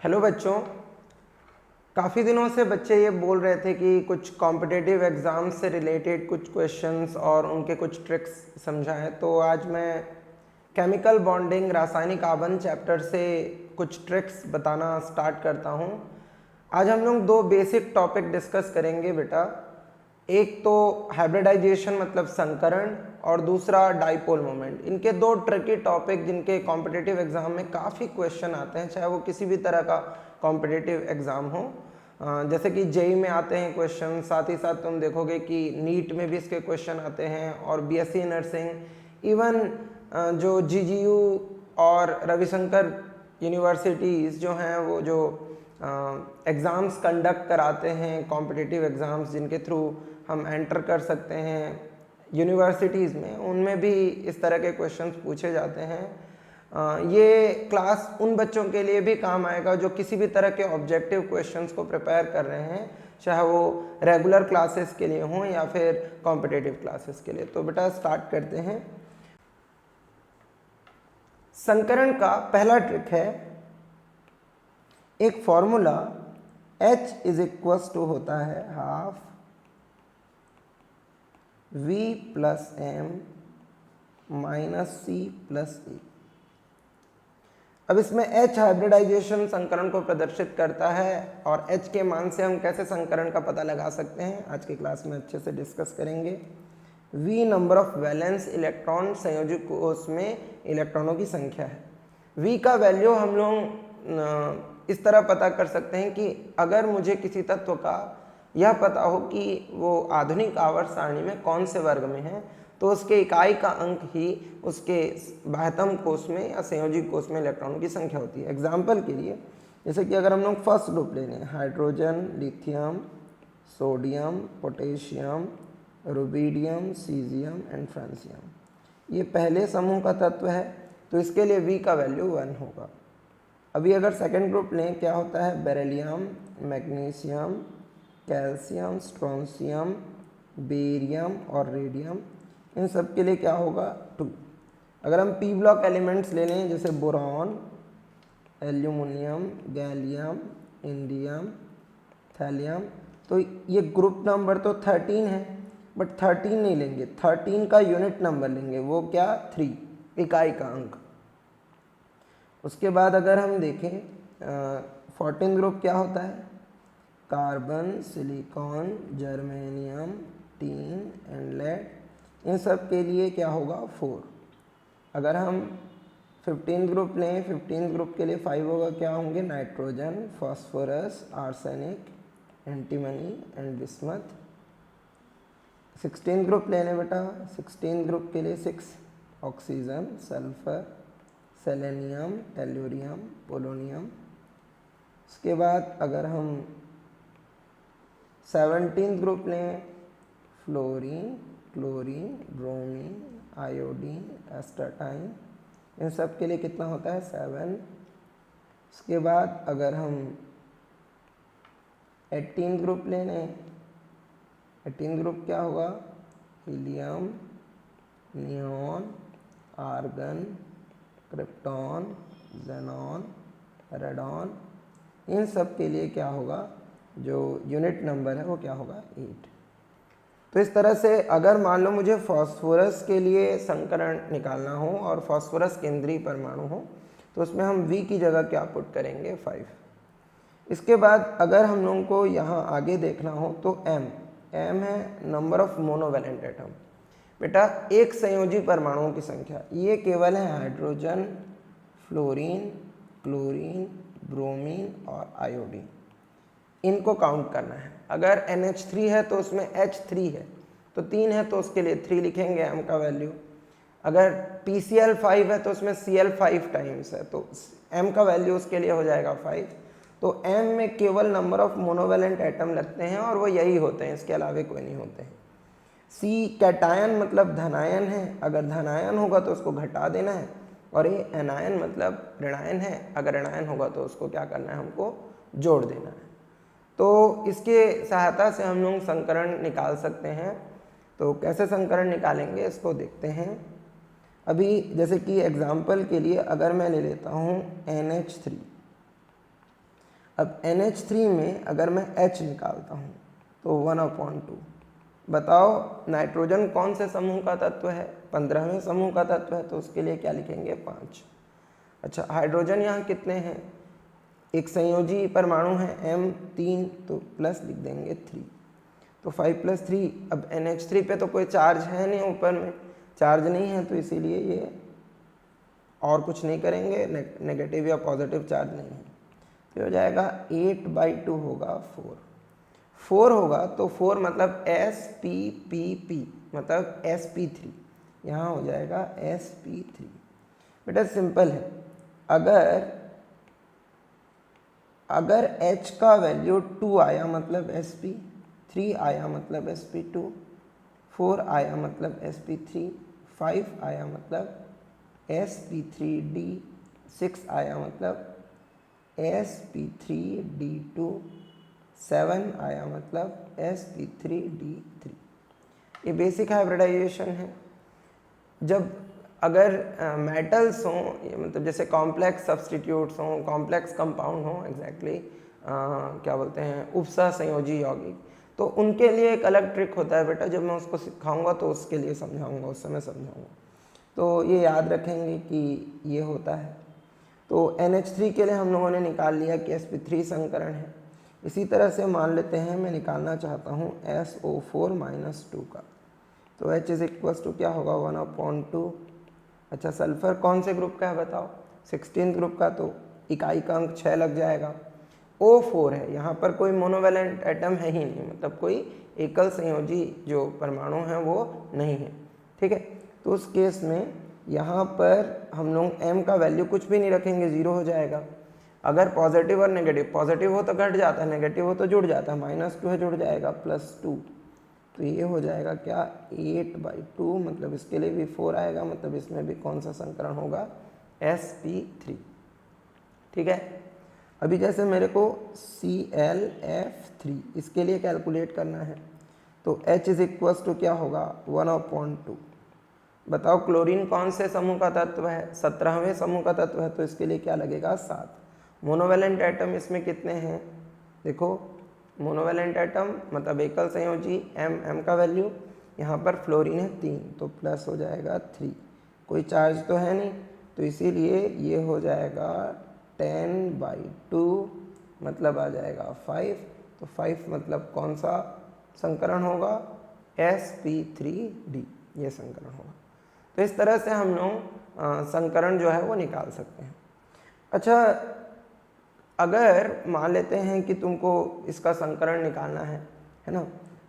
Hello बच्चों, काफ़ी दिनों से बच्चे ये बोल रहे थे कि कुछ कॉम्पिटिटिव एग्ज़ाम से रिलेटेड कुछ क्वेश्चंस और उनके कुछ ट्रिक्स समझाएं। तो आज मैं केमिकल बॉन्डिंग रासायनिक आबंध चैप्टर से कुछ ट्रिक्स बताना स्टार्ट करता हूँ। आज हम लोग दो बेसिक टॉपिक डिस्कस करेंगे बेटा। एक तो हाइब्रिडाइजेशन मतलब संकरण और दूसरा डाइपोल मोमेंट। इनके दो ट्रिकी टॉपिक जिनके कॉम्पिटिटिव एग्जाम में काफ़ी क्वेश्चन आते हैं, चाहे वो किसी भी तरह का कॉम्पिटिटिव एग्जाम हो। जैसे कि जेई में आते हैं क्वेश्चन, साथ ही साथ तुम देखोगे कि नीट में भी इसके क्वेश्चन आते हैं और बीएससी नर्सिंग, इवन जो जीजीयू और रविशंकर यूनिवर्सिटीज़ जो हैं वो जो एग्ज़ाम्स कंडक्ट कराते हैं, कॉम्पिटिटिव एग्ज़ाम्स जिनके थ्रू हम एंटर कर सकते हैं यूनिवर्सिटीज़ में, उनमें भी इस तरह के क्वेश्चंस पूछे जाते हैं। ये क्लास उन बच्चों के लिए भी काम आएगा जो किसी भी तरह के ऑब्जेक्टिव क्वेश्चंस को प्रिपेयर कर रहे हैं, चाहे वो रेगुलर क्लासेस के लिए हों या फिर कॉम्पिटिटिव क्लासेस के लिए। तो बेटा स्टार्ट करते हैं। संकरण का पहला ट्रिक है, एक formula H is equals to होता है half V plus M minus C plus E। अब इसमें H हाइब्रिडाइजेशन संकरण को प्रदर्शित करता है और H के मान से हम कैसे संकरण का पता लगा सकते हैं आज की क्लास में अच्छे से डिस्कस करेंगे। V number of valence electron संयोजी कोश में इलेक्ट्रॉनों की संख्या है। V का वैल्यू हम लोग इस तरह पता कर सकते हैं कि अगर मुझे किसी तत्व का यह पता हो कि वो आधुनिक आवर्त सारणी में कौन से वर्ग में है, तो उसके इकाई का अंक ही उसके बाह्यतम कोश में या संयोजी कोश में इलेक्ट्रॉनों की संख्या होती है। एग्जाम्पल के लिए जैसे कि अगर हम लोग फर्स्ट ग्रुप ले लें, hydrogen, lithium, sodium, potassium, rubidium, caesium and francium, ये पहले समूह का तत्व है, तो इसके लिए V का वैल्यू 1 होगा। अभी अगर सेकेंड ग्रुप लें, क्या होता है, beryllium, magnesium, calcium, strontium, barium और रेडियम, इन सब के लिए क्या होगा 2। अगर हम पी ब्लॉक एलिमेंट्स ले लें जैसे boron, aluminium, gallium, indium, thallium, तो ये ग्रुप नंबर तो 13 है, बट 13 नहीं लेंगे, 13 का यूनिट नंबर लेंगे, वो क्या 3, इकाई का अंक। उसके बाद अगर हम देखें 14 ग्रुप क्या होता है, carbon, silicon, germanium, tin and lead, इन सब के लिए क्या होगा 4। अगर हम 15 ग्रुप लें, 15 ग्रुप के लिए 5 होगा, क्या होंगे, nitrogen, phosphorus, arsenic, antimony and bismuth. 16 group ले लें बेटा, 16 ग्रुप के लिए 6, oxygen, sulphur, selenium, tellurium, polonium. उसके बाद अगर हम 17 ग्रुप लें, fluorine, chlorine, bromine, iodine, astatine, इन सब के लिए कितना होता है 7। उसके बाद अगर हम 18 ग्रुप ले लें, 18 ग्रुप क्या होगा, helium, neon, argon, krypton, xenon, radon, इन सब के लिए क्या होगा, जो यूनिट नंबर है वो क्या होगा 8। तो इस तरह से अगर मान लो मुझे फास्फोरस के लिए संकरण निकालना हो और फास्फोरस केंद्रीय परमाणु हो, तो उसमें हम V की जगह क्या पुट करेंगे 5। इसके बाद अगर हम लोगों को यहाँ आगे देखना हो तो M है नंबर ऑफ मोनोवैलेंट एटम। बेटा एक संयोजी परमाणुओं की संख्या, ये केवल है हाइड्रोजन, फ्लोरीन, क्लोरीन, ब्रोमीन और आयोडीन, इनको काउंट करना है। अगर NH3 है तो उसमें H3 है, तो 3 है तो उसके लिए 3 लिखेंगे M का वैल्यू। अगर PCl5 है तो उसमें Cl5 टाइम्स है, तो M का वैल्यू उसके लिए हो जाएगा 5। तो M में केवल नंबर ऑफ मोनोवैलेंट एटम लगते हैं और वो यही होते हैं, इसके अलावा कोई नहीं होते हैं। C कैटायन मतलब धनायन है, अगर धनायन होगा तो उसको घटा देना है, और ये एनायन मतलब ऋणायन है, अगर ऋणायन होगा तो उसको क्या करना है, हमको जोड़ देना है। तो इसके सहायता से हम लोग संकरण निकाल सकते हैं। तो कैसे संकरण निकालेंगे इसको देखते हैं। अभी जैसे कि एग्जाम्पल के लिए अगर मैं ले लेता हूँ NH3, अब NH3 में अगर मैं H निकालता हूँ तो 1/2। बताओ नाइट्रोजन कौन से समूह का तत्व है? 15वें समूह का तत्व है, तो उसके लिए क्या लिखेंगे? 5। अच्छा, हाइड्रोजन यहाँ कितने हैं? एक संयोजी परमाणु है M3, तो प्लस लिख देंगे 3, तो 5 + 3। अब NH3 पे तो कोई चार्ज है नहीं, ऊपर में चार्ज नहीं है, तो इसीलिए ये और कुछ नहीं करेंगे, नेगेटिव या पॉजिटिव चार्ज नहीं है, तो हो जाएगा 8/2 होगा 4 होगा, तो 4 मतलब SPPP मतलब sp3, यहाँ हो जाएगा sp3। बेटा सिंपल है, अगर H का वैल्यू 2 आया मतलब sp, 3 आया मतलब sp2, 4 आया मतलब sp3, 5 आया मतलब sp3d, 6 आया मतलब sp3d2, 7 आया मतलब sp3d3। ये बेसिक हाइब्रिडाइजेशन है। जब अगर मेटल्स हों, मतलब जैसे कॉम्प्लेक्स सब्स्टिट्यूट्स हों, कॉम्प्लेक्स कंपाउंड हों, एग्जैक्टली क्या बोलते हैं, उपसह संयोजी यौगिक, तो उनके लिए एक अलग ट्रिक होता है बेटा। जब मैं उसको सिखाऊंगा तो उसके लिए समझाऊंगा, उस समय समझाऊंगा, तो ये याद रखेंगे कि ये होता है। तो NH3 के लिए हम लोगों ने निकाल लिया कि sp3 संकरण है। इसी तरह से मान लेते हैं मैं निकालना चाहता हूँ SO4 - 2 का, तो H = क्या होगा? 1/2। अच्छा, सल्फर कौन से ग्रुप का है बताओ? 16 ग्रुप का, तो इकाई का अंक 6 लग जाएगा। O4 है, यहाँ पर कोई मोनोवैलेंट एटम है ही नहीं, मतलब कोई एकल संयोजी जो परमाणु है वो नहीं है, ठीक है। तो उस केस में यहाँ पर हम लोग M का वैल्यू कुछ भी नहीं रखेंगे, 0 हो जाएगा। अगर पॉजिटिव और नेगेटिव, पॉजिटिव हो तो घट जाता है, नेगेटिव हो तो जुड़ जाता है, -2 है जुड़ जाएगा +2, तो ये हो जाएगा क्या? 8/2, मतलब इसके लिए भी 4 आएगा, मतलब इसमें भी कौन सा संकरण होगा? sp3, ठीक है। अभी जैसे मेरे को ClF3 इसके लिए कैलकुलेट करना है, तो H = क्या होगा? 1/2। बताओ क्लोरीन कौन से समूह का तत्व है? 17वें समूह का तत्व है, तो इसके लिए क्या लगेगा? 7। मोनोवैलेंट एटम इसमें कितने हैं? देखो, मोनोवैलेंट एटम मतलब एकल संयोजी M का वैल्यू, यहाँ पर फ्लोरीन है 3, तो प्लस हो जाएगा 3, कोई चार्ज तो है नहीं, तो इसीलिए ये हो जाएगा 10/2, मतलब आ जाएगा 5, तो 5 मतलब कौन सा संकरण होगा? sp3d, ये संकरण होगा। तो इस तरह से हम लोग संकरण जो है वो निकाल सकते हैं। अच्छा, अगर मान लेते हैं कि तुमको इसका संकरण निकालना है ना,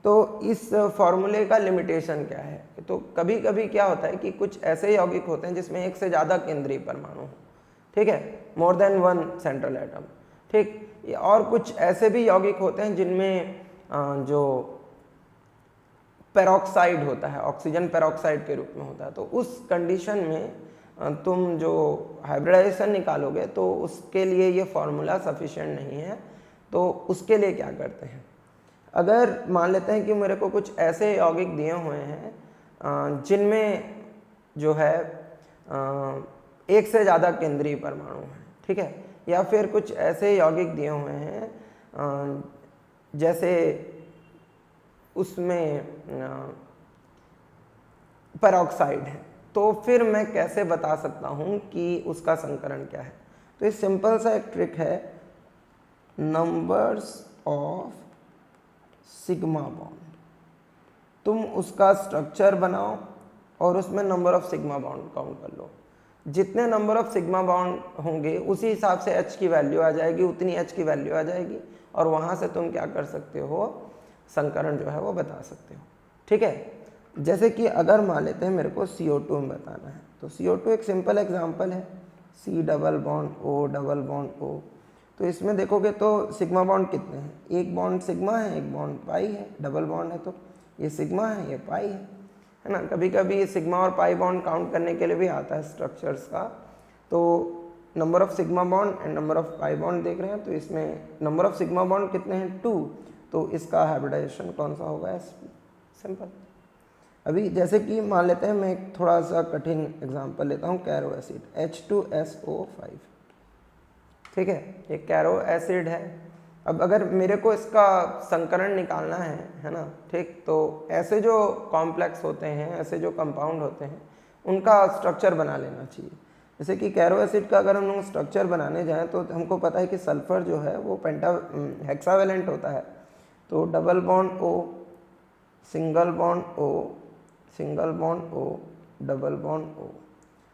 तो इस फॉर्मूले का लिमिटेशन क्या है? तो कभी कभी क्या होता है कि कुछ ऐसे यौगिक होते हैं जिसमें एक से ज़्यादा केंद्रीय परमाणु हो, ठीक है, मोर देन 1 सेंट्रल एटम, ठीक। और कुछ ऐसे भी यौगिक होते हैं जिनमें जो पेरोक्साइड होता है, ऑक्सीजन पेरोक्साइड के रूप में होता है, तो उस कंडीशन में तुम जो हाइब्रिडाइजेशन निकालोगे तो उसके लिए ये फॉर्मूला सफिशिएंट नहीं है। तो उसके लिए क्या करते हैं? अगर मान लेते हैं कि मेरे को कुछ ऐसे यौगिक दिए हुए हैं जिनमें जो है एक से ज़्यादा केंद्रीय परमाणु है, ठीक है, या फिर कुछ ऐसे यौगिक दिए हुए हैं जैसे उसमें पेरोक्साइड है, तो फिर मैं कैसे बता सकता हूँ कि उसका संकरण क्या है? तो ये सिंपल सा एक ट्रिक है, नंबर्स ऑफ सिग्मा बॉन्ड। तुम उसका स्ट्रक्चर बनाओ और उसमें number of sigma bond count कर लो। जितने नंबर ऑफ सिग्मा बॉन्ड होंगे उसी हिसाब से H की वैल्यू आ जाएगी, उतनी H की वैल्यू आ जाएगी, और वहाँ से तुम क्या कर सकते हो? संकरण जो है वो बता सकते हो, ठीक है। जैसे कि अगर मान लेते हैं मेरे को CO2 में बताना है, तो CO2 एक सिंपल एग्जांपल है, C double bond O double bond O। तो इसमें देखोगे तो सिग्मा बॉन्ड कितने हैं? एक बॉन्ड सिग्मा है, एक बॉन्ड पाई है, डबल बॉन्ड है तो ये सिग्मा है, ये पाई है ना। कभी कभी सिग्मा और पाई बॉन्ड काउंट करने के लिए भी आता है स्ट्रक्चर्स का। तो number of sigma bond and number of pi bond देख रहे हैं, तो इसमें नंबर ऑफ सिग्मा बॉन्ड कितने हैं? 2, तो इसका हाइब्रिडाइजेशन कौन सा होगा? sp, simple. अभी जैसे कि मान लेते हैं मैं एक थोड़ा सा कठिन एग्जांपल लेता हूँ, कैरो एसिड H2SO5। ठीक है, ये कैरो एसिड है। अब अगर मेरे को इसका संकरण निकालना है ना, ठीक, तो ऐसे जो कॉम्प्लेक्स होते हैं, ऐसे जो कंपाउंड होते हैं, उनका स्ट्रक्चर बना लेना चाहिए। जैसे कि कैरो एसिड का अगर हम लोग स्ट्रक्चर बनाने जाएं तो हमको पता है कि सल्फर जो है वो हेक्सावेलेंट होता है। तो double bond O, single bond O, single bond O, double bond O।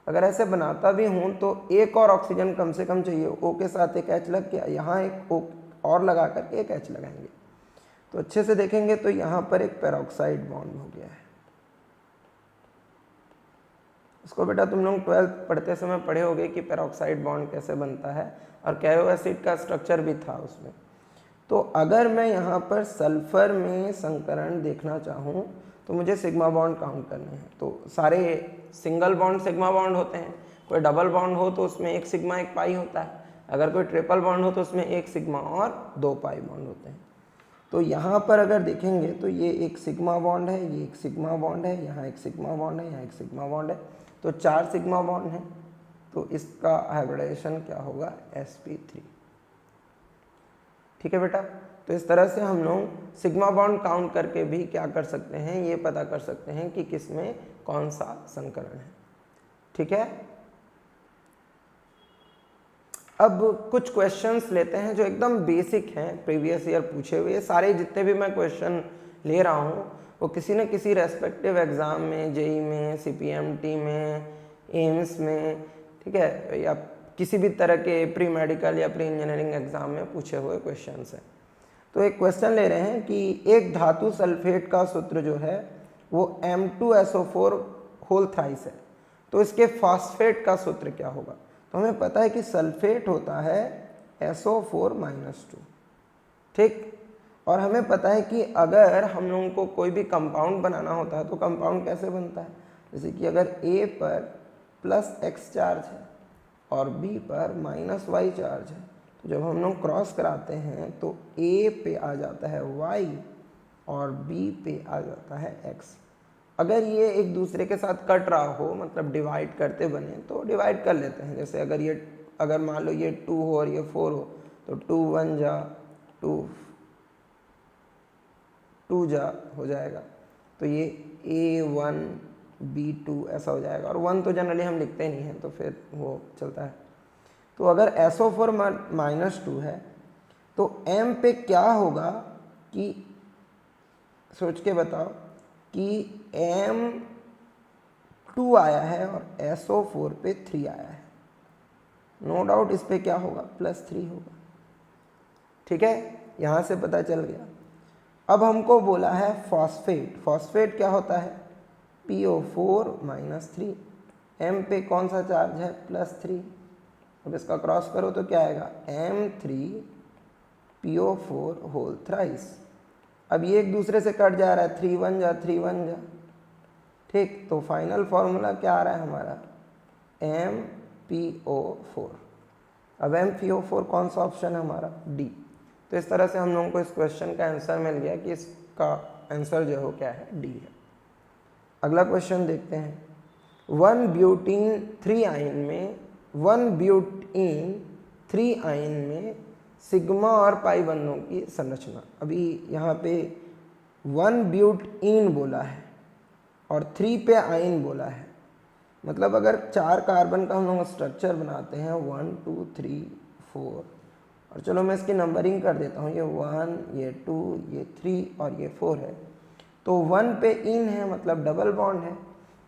अगर ऐसे बनाता भी हूँ तो एक और ऑक्सीजन कम से कम चाहिए। O के साथ एक H लग गया, यहाँ एक O और लगा कर एक H लगाएंगे तो अच्छे से देखेंगे तो यहाँ पर एक पेरोक्साइड बॉन्ड हो गया है। इसको बेटा तुम लोग 12th पढ़ते समय पढ़े होगे कि पेरोक्साइड बॉन्ड कैसे बनता है, और कैरो एसिड का स्ट्रक्चर भी था उसमें। तो अगर मैं यहाँ पर सल्फर में संकरण देखना चाहूँ तो मुझे सिग्मा बॉन्ड काउंट करने हैं। तो सारे सिंगल बॉन्ड सिग्मा बॉन्ड होते हैं, कोई डबल बॉन्ड हो तो उसमें एक सिग्मा एक पाई होता है, अगर कोई ट्रिपल बॉन्ड हो तो उसमें एक सिग्मा और 2 पाई बॉन्ड होते हैं। तो यहाँ पर अगर देखेंगे तो ये एक सिग्मा बॉन्ड है, ये एक सिग्मा बॉन्ड है, यहाँ एक सिग्मा बॉन्ड है, यहाँ एक सिग्मा बॉन्ड है, तो 4 सिग्मा बॉन्ड है। तो इसका हाइब्रिडाइजेशन क्या होगा, sp3। ठीक है बेटा, तो इस तरह से हम लोग सिग्मा बॉन्ड काउंट करके भी क्या कर सकते हैं, ये पता कर सकते हैं कि किस में कौन सा संकरण है। ठीक है, अब कुछ क्वेश्चंस लेते हैं जो एकदम बेसिक हैं, प्रीवियस ईयर पूछे हुए। सारे जितने भी मैं क्वेश्चन ले रहा हूँ वो किसी न किसी रेस्पेक्टिव एग्ज़ाम में, जेई में, CPMT में, एम्स में, ठीक है, या किसी भी तरह के प्री मेडिकल या प्री इंजीनियरिंग एग्ज़ाम में पूछे हुए क्वेश्चंस हैं। तो एक क्वेश्चन ले रहे हैं कि एक धातु सल्फेट का सूत्र जो है वो M2SO4 होल थ्राइस है, तो इसके फॉस्फेट का सूत्र क्या होगा। तो हमें पता है कि सल्फेट होता है SO4-2, ठीक, और हमें पता है कि अगर हम लोगों को कोई भी कंपाउंड बनाना होता है तो कंपाउंड कैसे बनता है। जैसे कि अगर A पर +X चार्ज है और B पर -Y चार्ज है, तो जब हम लोग क्रॉस कराते हैं तो A पे आ जाता है Y और B पे आ जाता है X। अगर ये एक दूसरे के साथ कट रहा हो, मतलब डिवाइड करते बने, तो डिवाइड कर लेते हैं। जैसे अगर मान लो ये 2 हो और ये 4 हो तो 2 1 जा 2 जा हो जाएगा, तो ये A1 B2 ऐसा हो जाएगा। और 1 तो जनरली हम लिखते नहीं हैं तो फिर वो चलता है। तो अगर SO4-2 है तो M पे क्या होगा कि सोच के बताओ कि M2 आया है और SO4 पे 3 आया है, नो डाउट इस पे क्या होगा, +3 होगा। ठीक है, यहाँ से पता चल गया। अब हमको बोला है फॉस्फेट। फॉस्फेट क्या होता है, PO4-3। M पे कौन सा चार्ज है, +3। अब इसका क्रॉस करो तो क्या आएगा, M3PO4 होल थ्राइस। अब ये एक दूसरे से कट जा रहा है, 3 1 जा 3 1 जा, ठीक, तो फाइनल फॉर्मूला क्या आ रहा है हमारा, MPO4। अब MPO4 कौन सा ऑप्शन है हमारा, D। तो इस तरह से हम लोगों को इस क्वेश्चन का आंसर मिल गया कि इसका आंसर जो हो क्या है, D है। अगला क्वेश्चन देखते हैं। 1 ब्यूटीन 3 आयन में सिग्मा और पाई बंधनों की संरचना। अभी यहाँ पे 1 ब्यूटीन बोला है और 3 पे आयन बोला है, मतलब अगर 4 कार्बन का हम लोग स्ट्रक्चर बनाते हैं 1 2 3 4, और चलो मैं इसकी नंबरिंग कर देता हूँ, ये 1 ये 2 ये 3 और ये 4 है। तो 1 पे इन है मतलब डबल बॉन्ड है,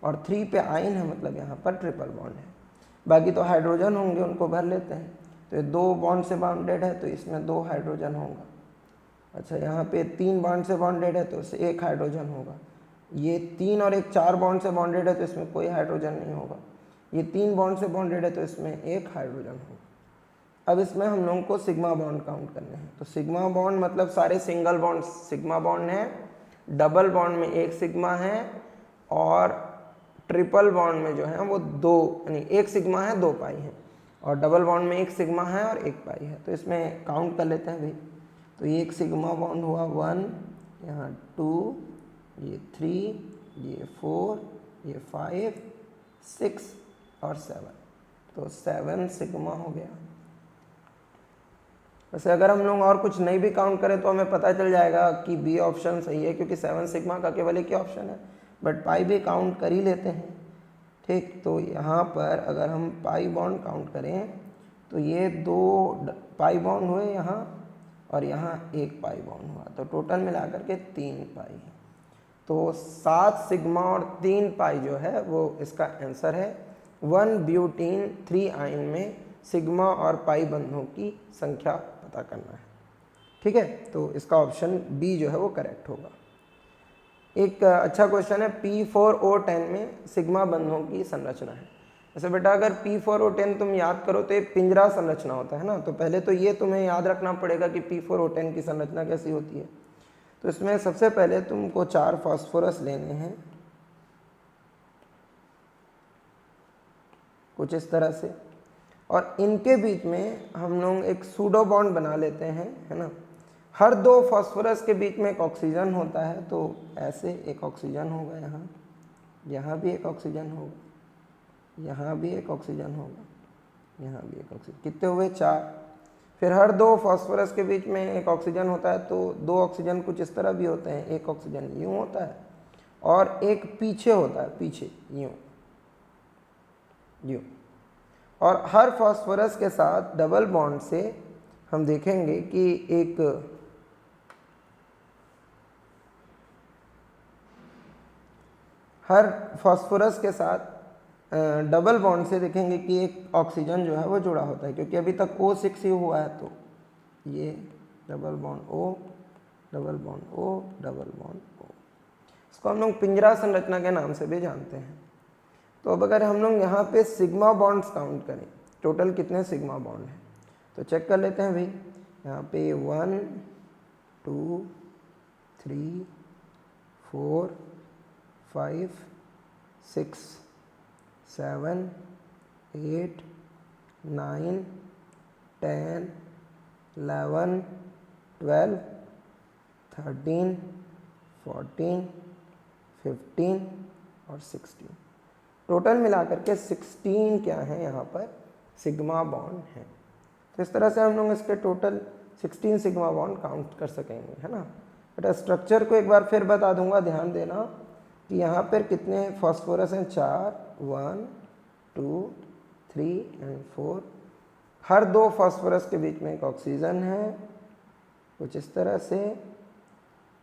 और 3 पे आयन है मतलब यहाँ पर ट्रिपल बॉन्ड है। बाकी तो हाइड्रोजन होंगे, उनको भर लेते हैं। तो ये 2 बॉन्ड से बाउंडेड है तो इसमें 2 हाइड्रोजन होगा। अच्छा, यहाँ पे 3 बॉन्ड से बॉन्डेड है तो इससे 1 हाइड्रोजन होगा। ये 3 और 1 4 बॉन्ड से बॉन्डेड है तो इसमें कोई हाइड्रोजन नहीं होगा। ये 3 बॉन्ड से बॉन्डेड है तो इसमें 1 हाइड्रोजन होगा। अब इसमें हम लोगों को सिग्मा बॉन्ड काउंट करने हैं। तो सिग्मा बॉन्ड मतलब सारे सिंगल बॉन्ड सिग्मा बॉन्ड है, डबल बॉन्ड में 1 सिग्मा है, और ट्रिपल बॉन्ड में जो है वो 2 यानी 1 सिग्मा है 2 पाई है, और डबल बॉन्ड में 1 सिग्मा है और 1 पाई है। तो इसमें काउंट कर लेते हैं भाई। तो ये 1 सिग्मा बॉन्ड हुआ 1, यहाँ 2, ये 3, ये 4, ये 5, 6 और 7, तो 7 सिग्मा हो गया। वैसे अगर हम लोग और कुछ नहीं भी काउंट करें तो हमें पता चल जाएगा कि बी ऑप्शन सही है, क्योंकि 7 सिग्मा का केवल एक ही ऑप्शन है, बट पाई भी काउंट कर ही लेते हैं। ठीक, तो यहाँ पर अगर हम पाई बॉन्ड काउंट करें तो ये 2 पाई बॉन्ड हुए यहाँ, और यहाँ 1 पाई बॉन्ड हुआ, तो टोटल मिलाकर के 3 पाई। तो 7 सिग्मा और 3 पाई जो है वो इसका आंसर है। 1 ब्यूटीन 3 आयन में सिग्मा और पाई बंधों की संख्या पता करना है। ठीक है, तो इसका ऑप्शन बी जो है वो करेक्ट होगा। एक अच्छा क्वेश्चन है, P4O10 में सिग्मा बंधों की संरचना है। वैसे बेटा अगर P4O10 तुम याद करो तो ये पिंजरा संरचना होता है ना, तो पहले तो ये तुम्हें याद रखना पड़ेगा कि P4O10 की संरचना कैसी होती है। तो इसमें सबसे पहले तुमको 4 फास्फोरस लेने हैं कुछ इस तरह से, और इनके बीच में हम लोग एक सूडो बॉन्ड बना लेते हैं, है ना। हर 2 फास्फोरस के बीच में एक ऑक्सीजन होता है, तो ऐसे एक ऑक्सीजन होगा यहाँ, यहाँ भी एक ऑक्सीजन होगा, यहाँ भी एक ऑक्सीजन होगा, यहाँ भी एक ऑक्सीजन, कितने हुए 4। फिर हर 2 फास्फोरस के बीच में एक ऑक्सीजन होता है, तो 2 ऑक्सीजन कुछ इस तरह भी होते हैं, एक ऑक्सीजन यूँ होता है और एक पीछे होता है, पीछे यूँ यूँ। और हर फास्फोरस के साथ डबल बॉन्ड से हम देखेंगे कि एक हर फास्फोरस के साथ डबल बॉन्ड से देखेंगे कि एक ऑक्सीजन जो है वो जुड़ा होता है, क्योंकि अभी तक O6 ही हुआ है, तो ये double bond O, double bond O, double bond O। इसको हम लोग पिंजरा संरचना के नाम से भी जानते हैं। तो अब अगर हम लोग यहाँ पे सिग्मा बॉन्ड्स काउंट करें, टोटल कितने सिग्मा बॉन्ड हैं, तो चेक कर लेते हैं भाई। यहाँ पे 1 2 3 4 5 6 7 8 9 10 11 12 13 14 15 और 16, टोटल मिलाकर के 16 क्या है यहाँ पर सिग्मा बॉन्ड है। तो इस तरह से हम लोग इसके टोटल 16 सिग्मा बॉन्ड काउंट कर सकेंगे, है ना। बट स्ट्रक्चर को एक बार फिर बता दूंगा, ध्यान देना कि यहाँ पर कितने फास्फोरस हैं, 4, 1 2 3 एंड 4। हर 2 फास्फोरस के बीच में एक ऑक्सीजन है, कुछ इस तरह से।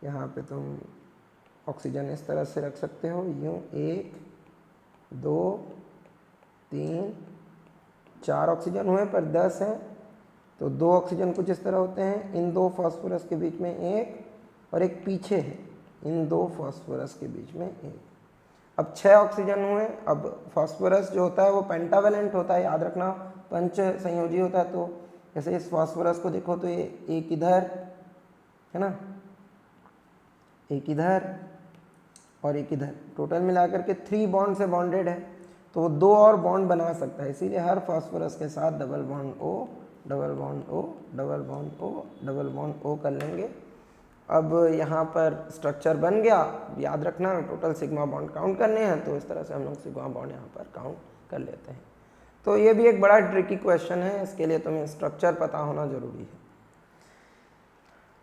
यहाँ पे तुम ऑक्सीजन इस तरह से रख सकते हो, यूँ 1 2 3 4 ऑक्सीजन हुए पर 10 हैं, तो 2 ऑक्सीजन कुछ इस तरह होते हैं। इन 2 फास्फोरस के बीच में एक और एक पीछे है, इन 2 फास्फोरस के बीच में एक। अब 6 ऑक्सीजन हुए। अब फास्फोरस जो होता है वो पेंटावेलेंट होता है, याद रखना, पंच संयोजी होता है। तो जैसे इस फास्फोरस को देखो तो ये एक इधर है ना, एक इधर और एक इधर, टोटल मिलाकर के 3 बॉन्ड से बॉन्डेड है, तो वो 2 और बॉन्ड बना सकता है। इसीलिए हर फास्फोरस के साथ double bond O, double bond O, double bond O, double bond O कर लेंगे। अब यहाँ पर स्ट्रक्चर बन गया। याद रखना टोटल सिग्मा बॉन्ड काउंट करने हैं, तो इस तरह से हम लोग सिग्मा बॉन्ड यहाँ पर काउंट कर लेते हैं। तो ये भी एक बड़ा ट्रिकी क्वेश्चन है, इसके लिए तुम्हें स्ट्रक्चर पता होना जरूरी है।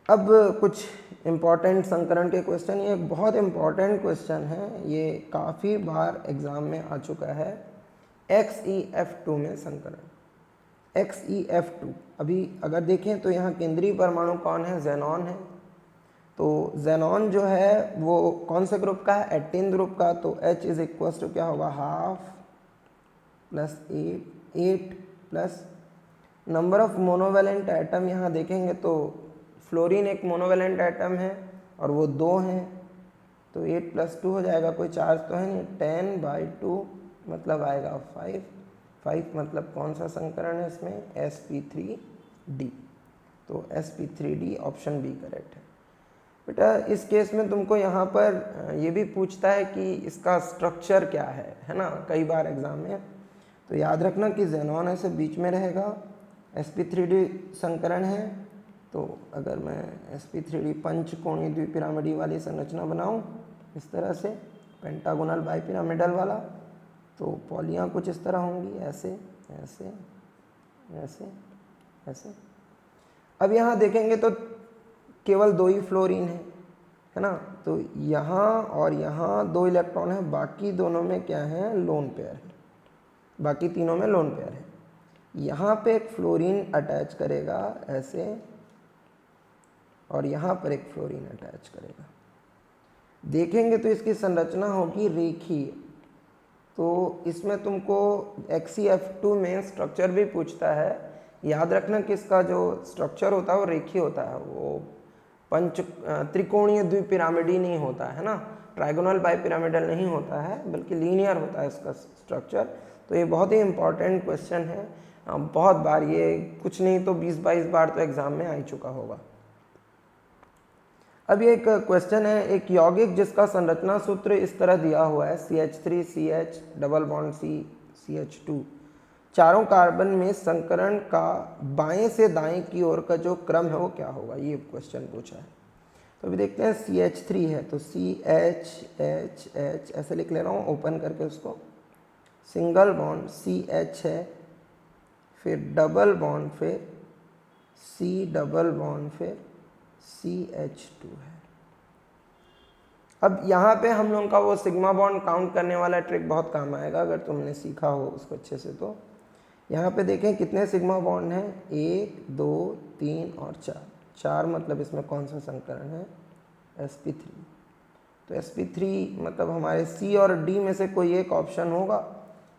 अब कुछ इम्पॉर्टेंट संकरण के क्वेश्चन, ये एक बहुत इम्पॉर्टेंट क्वेश्चन है, ये काफ़ी बार एग्जाम में आ चुका है। XeF2 में संकरण, XeF2। अभी अगर देखें तो यहाँ केंद्रीय परमाणु कौन है, ज़ेनॉन है। तो ज़ेनॉन जो है वो कौन से ग्रुप का है, 18 ग्रुप का। तो H इज इक्वल टू क्या होगा, half plus 8 plus number of monovalent atom. यहाँ देखेंगे तो फ्लोरीन एक मोनोवेलेंट एटम है और वो 2 हैं, तो 8 + 2 हो जाएगा, कोई चार्ज तो है नहीं। 10/2 मतलब आएगा 5 मतलब कौन सा संकरण है इसमें, sp3d। तो sp3d ऑप्शन बी करेक्ट है। बेटा इस केस में तुमको यहाँ पर ये भी पूछता है कि इसका स्ट्रक्चर क्या है ना, कई बार एग्जाम में। तो याद रखना कि ज़ेनॉन ऐसे बीच में रहेगा, sp3d संकरण है। तो अगर मैं sp3d पंचकोणीय द्विपिरामिडी वाली संरचना बनाऊं इस तरह से, पेंटागोनल बाइपिरामिडल वाला, तो पॉलियाँ कुछ इस तरह होंगी, ऐसे ऐसे ऐसे ऐसे। अब यहाँ देखेंगे तो केवल 2 ही फ्लोरीन है ना, तो यहाँ और यहाँ 2 इलेक्ट्रॉन है, बाकी दोनों में क्या है, लोन पेयर है, बाकी तीनों में लोन पेयर है। यहाँ पे एक फ्लोरीन अटैच करेगा ऐसे, और यहाँ पर एक फ्लोरीन अटैच करेगा। देखेंगे तो इसकी संरचना होगी रेखीय। तो इसमें तुमको XeF2 में स्ट्रक्चर भी पूछता है, याद रखना कि इसका जो स्ट्रक्चर होता है वो रेखीय होता है, वो त्रिकोणीय द्विपिरामिडी नहीं होता है ना, ट्राइगोनल बाइपिरामिडल नहीं होता है, बल्कि लीनियर होता है इसका स्ट्रक्चर। तो ये बहुत ही इंपॉर्टेंट क्वेश्चन है, बहुत बार, ये कुछ नहीं तो 20-22 बार तो एग्जाम में आ ही चुका होगा। अब ये एक क्वेश्चन है, एक यौगिक जिसका संरचना सूत्र इस तरह दिया हुआ है, CH3CH डबल बॉन्ड CH2, चारों कार्बन में संकरण का बाएं से दाएं की ओर का जो क्रम है वो क्या होगा, ये क्वेश्चन पूछा है। तो अभी देखते हैं, CH3 है तो CH ऐसे लिख ले रहा हूँ ओपन करके उसको, सिंगल बॉन्ड CH है, फिर डबल बॉन्ड, फिर C डबल बॉन्ड, फिर CH2 है। अब यहाँ पे हम लोगों का वो सिग्मा बॉन्ड काउंट करने वाला ट्रिक बहुत काम आएगा अगर तुमने सीखा हो उसको अच्छे से। तो यहाँ पे देखें कितने सिग्मा बॉन्ड हैं, 1 2 3 और 4 मतलब इसमें कौन सा संकरण है, sp3। तो sp3 मतलब हमारे C और D में से कोई एक ऑप्शन होगा,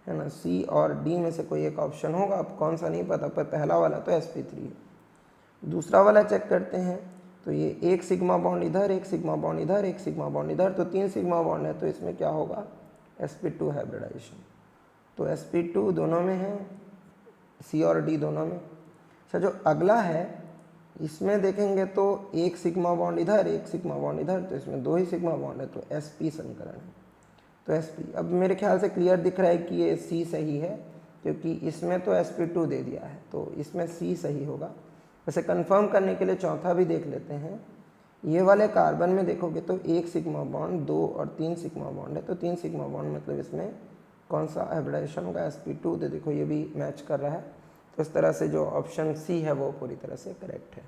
है ना, C और D में से कोई एक ऑप्शन होगा। अब कौन सा नहीं पता, पर पहला वाला तो sp3 है। दूसरा वाला चेक करते हैं, तो ये एक सिग्मा बॉन्ड इधर, एक सिग्मा बॉन्ड इधर, एक सिग्मा बॉन्ड इधर, तो 3 सिग्मा बॉन्ड है, तो इसमें क्या होगा, sp2 हाइब्रिडाइजेशन। तो sp2 दोनों में है, C और D दोनों में। अच्छा, जो अगला है इसमें देखेंगे तो एक सिग्मा बॉन्ड इधर, एक सिग्मा बॉन्ड इधर, तो इसमें 2 ही सिग्मा बॉन्ड है, तो sp संकरण है। तो sp, अब मेरे ख्याल से क्लियर दिख रहा है कि ये C सही है, क्योंकि इसमें तो sp2 दे दिया है, तो इसमें C सही होगा। वैसे कंफर्म करने के लिए चौथा भी देख लेते हैं। ये वाले कार्बन में देखोगे तो एक सिग्मा बॉन्ड, 2 और 3 सिग्मा बॉन्ड है, तो 3 सिग्मा बॉन्ड मतलब इसमें कौन सा हाइब्रिडाइजेशन होगा, sp2। तो देखो ये भी मैच कर रहा है, तो इस तरह से जो ऑप्शन C है वो पूरी तरह से करेक्ट है।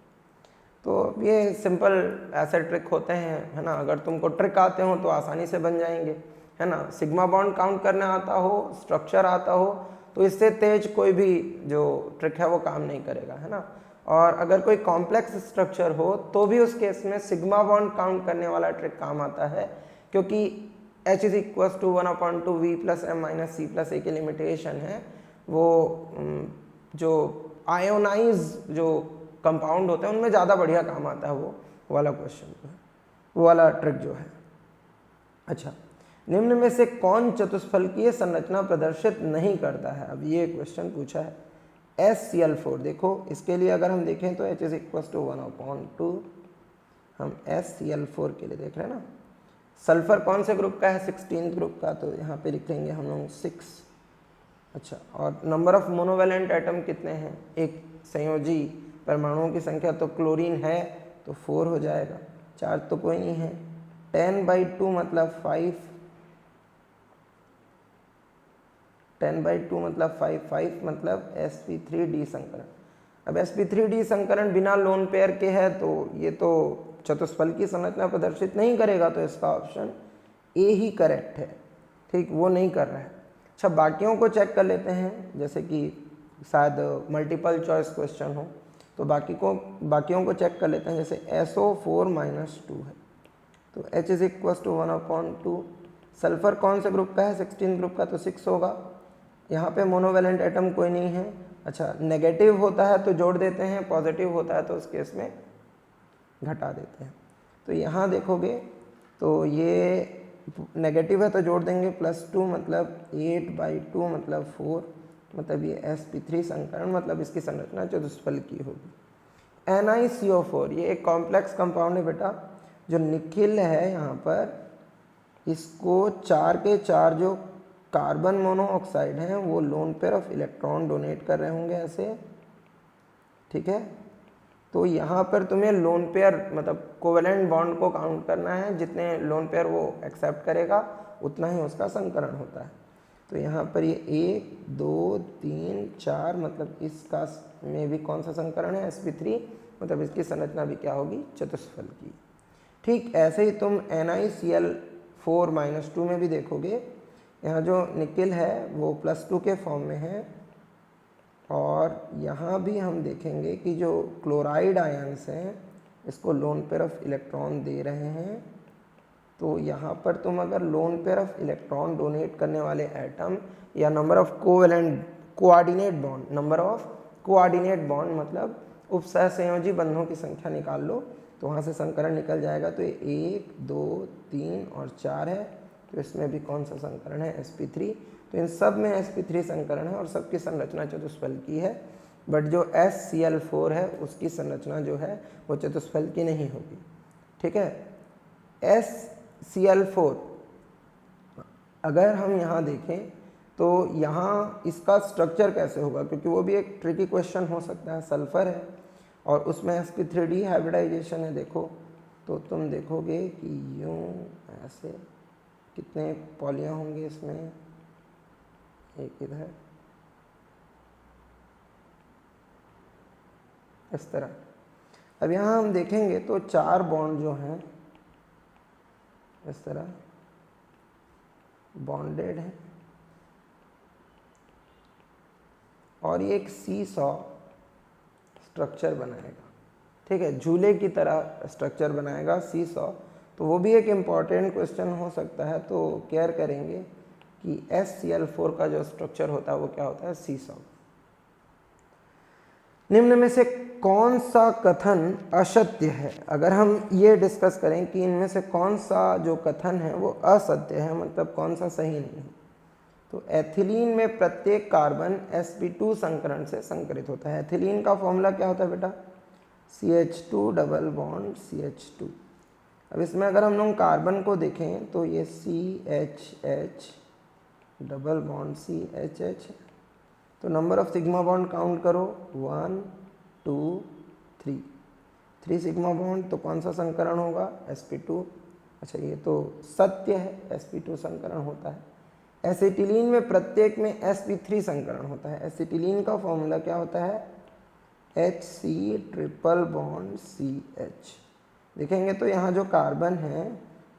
तो ये सिंपल ऐसे ट्रिक होते हैं, है ना, अगर तुमको ट्रिक आते हो तो आसानी से बन जाएंगे, है ना। सिग्मा बॉन्ड काउंट करना आता हो, स्ट्रक्चर आता हो, तो इससे तेज कोई भी जो ट्रिक है वो काम नहीं करेगा, है ना। और अगर कोई कॉम्प्लेक्स स्ट्रक्चर हो तो भी उस केस में सिग्मा बॉन्ड काउंट करने वाला ट्रिक काम आता है, क्योंकि H = 1/2V + m - c + a की लिमिटेशन है, वो जो आयोनाइज जो कंपाउंड होते हैं उनमें ज़्यादा बढ़िया काम आता है वो वाला क्वेश्चन, वो वाला ट्रिक जो है। अच्छा, निम्न में से कौन चतुष्फलकीय संरचना प्रदर्शित नहीं करता है, अब ये क्वेश्चन पूछा है। SCl4, देखो इसके लिए अगर हम देखें तो H = 1/2, हम SCl4 के लिए देख रहे हैं ना। सल्फर कौन से ग्रुप का है, 16 ग्रुप का, तो यहाँ पे लिखेंगे हम लोग 6। अच्छा, और नंबर ऑफ मोनोवेलेंट एटम कितने हैं, एक संयोजी परमाणुओं की संख्या, तो क्लोरीन है तो 4 हो जाएगा, चार्ज तो कोई नहीं है। 10/2 मतलब 5, 10/2 मतलब 5 मतलब sp3d संकरण। अब sp3d संकरण बिना लोन पेयर के है, तो ये तो चतुष्फलकीय संरचना प्रदर्शित नहीं करेगा, तो इसका ऑप्शन ए ही करेक्ट है, ठीक, वो नहीं कर रहा है। अच्छा, बाकियों को चेक कर लेते हैं, जैसे कि शायद मल्टीपल चॉइस क्वेश्चन हो, तो बाकियों को चेक कर लेते हैं। जैसे SO4 - 2 है, तो H = 1/2। सल्फर कौन से ग्रुप का है, 16 ग्रुप का, तो 6 होगा। यहाँ पे मोनोवेलेंट एटम कोई नहीं है। अच्छा, नेगेटिव होता है तो जोड़ देते हैं, पॉजिटिव होता है तो उस केस में घटा देते हैं। तो यहाँ देखोगे तो ये नेगेटिव है तो जोड़ देंगे, +2 मतलब 8/2 मतलब 4, मतलब ये sp3 संकरण, मतलब इसकी संरचना चतुष्फलकीय होगी। NiCO4 ये एक कॉम्प्लेक्स कंपाउंड है बेटा, जो निखिल है यहाँ पर, इसको 4 के 4 जो कार्बन मोनोऑक्साइड हैं वो lone pair of electron donate कर रहे होंगे ऐसे, ठीक है। तो यहाँ पर तुम्हें लोन पेयर मतलब कोवेलेंट बॉन्ड को काउंट करना है, जितने लोन पेयर वो एक्सेप्ट करेगा उतना ही उसका संकरण होता है। तो यहाँ पर ये 1 2 3 4 मतलब इसका में भी कौन सा संकरण है, sp3, मतलब इसकी संरचना भी क्या होगी, चतुष्फल की। ठीक ऐसे ही तुम NiCl4 - 2 में भी देखोगे, यहाँ जो निकिल है वो +2 के फॉर्म में है, और यहाँ भी हम देखेंगे कि जो क्लोराइड आयंस हैं इसको लोन पेयर ऑफ इलेक्ट्रॉन दे रहे हैं। तो यहाँ पर तुम अगर lone pair of electron donate करने वाले एटम या नंबर ऑफ कोऑर्डिनेट बॉन्ड मतलब उपसहसंयोजी बंधों की संख्या निकाल लो, तो वहाँ से संकरण निकल जाएगा। तो ये 1 2 3 और 4 है, तो इसमें भी कौन सा संकरण है, sp3। तो इन सब में sp3 संकरण है और सबकी संरचना चतुष्फल की है, बट जो SCl4 है उसकी संरचना जो है वो चतुष्फल की नहीं होगी। ठीक है, SCl4 अगर हम यहाँ देखें तो यहाँ इसका स्ट्रक्चर कैसे होगा, क्योंकि वो भी एक ट्रिकी क्वेश्चन हो सकता है। सल्फर है और उसमें sp3d हाइब्रिडाइजेशन है। देखो तो तुम देखोगे कि यूँ ऐसे कितने पॉलियाँ होंगे इसमें, एक इधर इस तरह। अब यहाँ हम देखेंगे तो 4 बॉन्ड जो हैं इस तरह बॉन्डेड है, और ये एक सीसॉ स्ट्रक्चर बनाएगा। ठीक है, झूले की तरह स्ट्रक्चर बनाएगा सीसॉ। तो वो भी एक इम्पॉर्टेंट क्वेश्चन हो सकता है, तो केयर करेंगे कि SCl4 का जो स्ट्रक्चर होता है वो क्या होता है, सीसॉ। निम्न में से कौन सा कथन असत्य है? अगर हम ये डिस्कस करें कि इनमें से कौन सा जो कथन है वो असत्य है, मतलब कौन सा सही नहीं है, तो एथिलीन में प्रत्येक कार्बन sp2 संकरण से संकरित होता है। एथिलीन का फॉर्मूला क्या होता है बेटा, CH2 डबल बॉन्ड CH2। अब इसमें अगर हम लोग कार्बन को देखें तो ये CHH डबल बॉन्ड CHH, तो number of sigma bond count करो, 1 2 3 सिग्मा बॉन्ड, तो कौन सा संकरण होगा, sp2। अच्छा ये तो सत्य है, sp2 संकरण होता है। एसिटिलीन में प्रत्येक में sp3 संकरण होता है। एसिटिलीन का फॉर्मूला क्या होता है, HC ट्रिपल बॉन्ड CH। देखेंगे तो यहाँ जो कार्बन है